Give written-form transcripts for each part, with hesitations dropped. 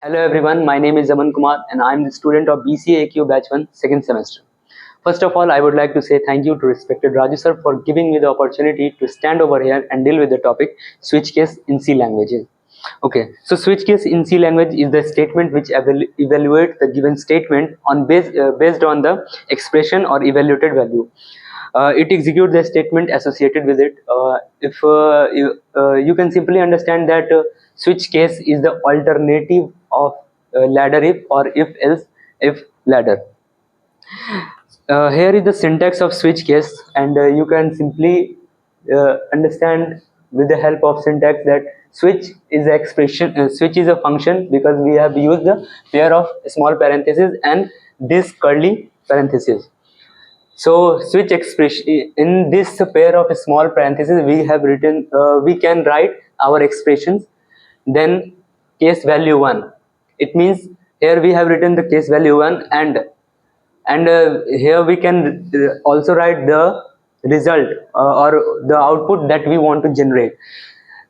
Hello everyone, my name is Aman Kumar and I am the student of BCA Batch 1 second semester. First of all, I would like to say thank you to respected Raju sir for giving me the opportunity to stand over here and deal with the topic switch case in C languages. Okay, so switch case in C language is the statement which evaluates the given statement on based on the expression or evaluated value. It executes the statement associated with it. If you can simply understand that switch case is the alternative of ladder if or if else if ladder. Here is the syntax of switch case, and you can simply understand with the help of syntax that switch is a expression, switch is a function because we have used the pair of small parentheses and this curly parentheses. So switch expression in this pair of small parentheses we have written, we can write our expressions. Then case value 1, it means here we have written the case value 1 and here we can also write the result or the output that we want to generate.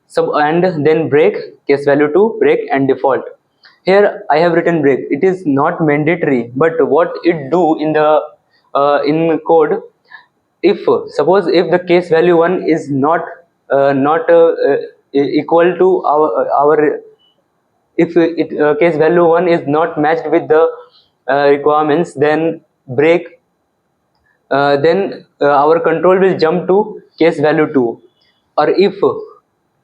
So and then break, case value 2, break and default. Here I have written break. It is not mandatory, but what it do in the in code, if suppose if the case value 1 is not equal to our if case value 1 is not matched with the requirements, then break, then our control will jump to case value 2. Or if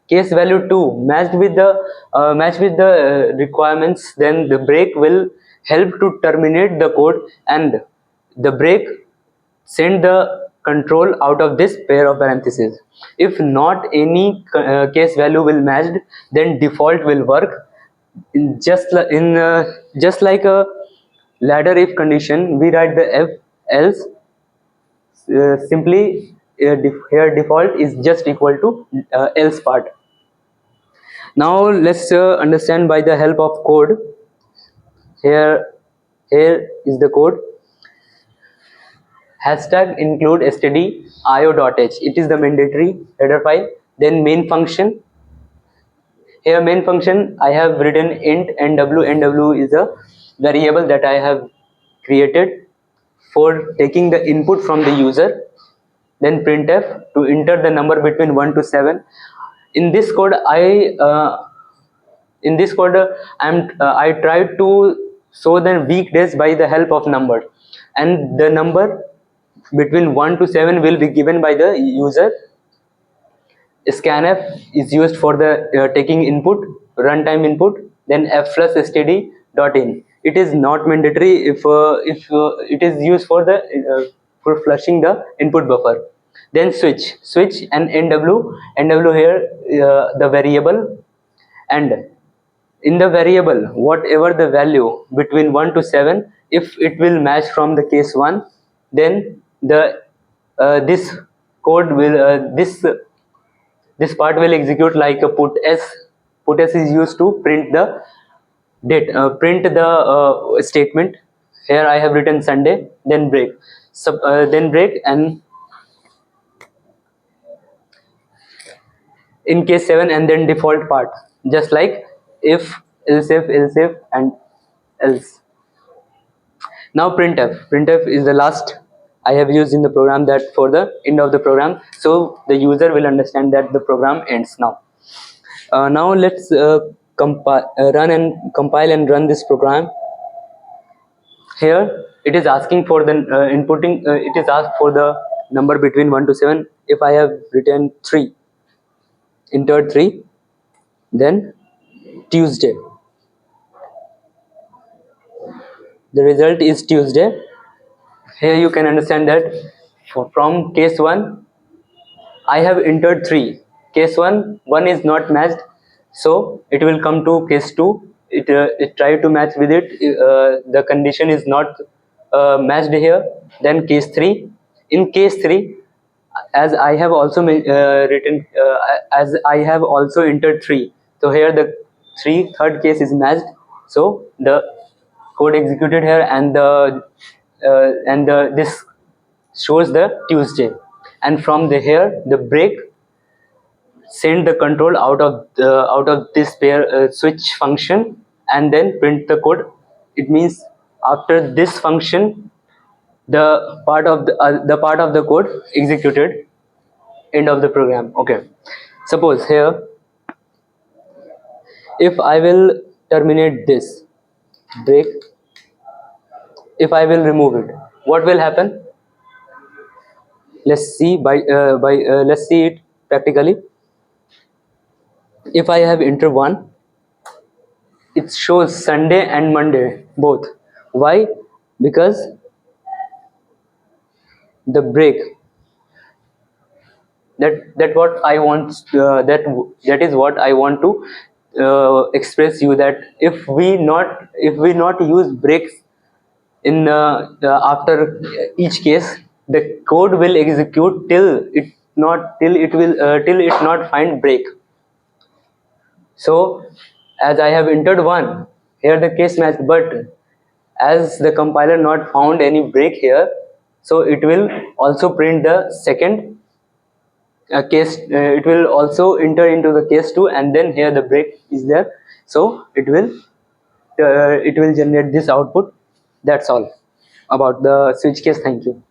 case value 2 matched with the requirements, then the break will help to terminate the code, and the break send the control out of this pair of parentheses. If not any case value will matched, then default will work. Just like a ladder if condition, we write the if else, simply here default is just equal to else part. Now let's understand by the help of code. Here is the code. Hashtag include std io.h, it is the mandatory header file. Then main function. Here main function I have written int nw. Nw is a variable that I have created for taking the input from the user. Then printf to enter the number between 1 to 7. In this code I tried to show the weekdays by the help of number, and the number between 1 to 7 will be given by the user. Scanf is used for the taking input, runtime input. Then f plus std dot in, it is not mandatory if it is used for the for flushing the input buffer. Then switch and nw here the variable, and in the variable whatever the value between 1 to 7, if it will match from the case 1, then the this code will this part will execute like a put s. Put s is used to print the print the statement. Here I have written Sunday, then break, then break, and in case 7, and then default part, just like if else if and else. Now printf is the last I have used in the program, that for the end of the program, so the user will understand that the program ends now. Now let's compile and run this program. Here it is asking for the inputting, it is asked for the number between 1 to 7. If I have written 3, entered 3, then Tuesday, the result is Tuesday. Here you can understand that from case 1 I have entered 3. Case 1 is not matched, so it will come to case 2. It try to match with it. The condition is not matched here. Then case 3. In case 3, as I have also as I have also entered 3, so here the third case is matched. So the code executed here, and this shows the Tuesday, and from the here the break send the control out of this pair switch function, and then print the code. It means after this function, the part of the code executed, end of the program. Okay, suppose here, if I will terminate this break, if I will remove it, what will happen? Let's see let's see it practically. If I have enter 1, it shows Sunday and Monday both. Why? Because the break, that what I want, that is what I want to express you, that if we not use breaks in after each case, the code will execute till it not find break. So as I have entered 1, here the case match, but as the compiler not found any break here, so it will also print the second case. It will also enter into the case 2, and then here the break is there, so it will generate this output. That's all about the switch case. Thank you.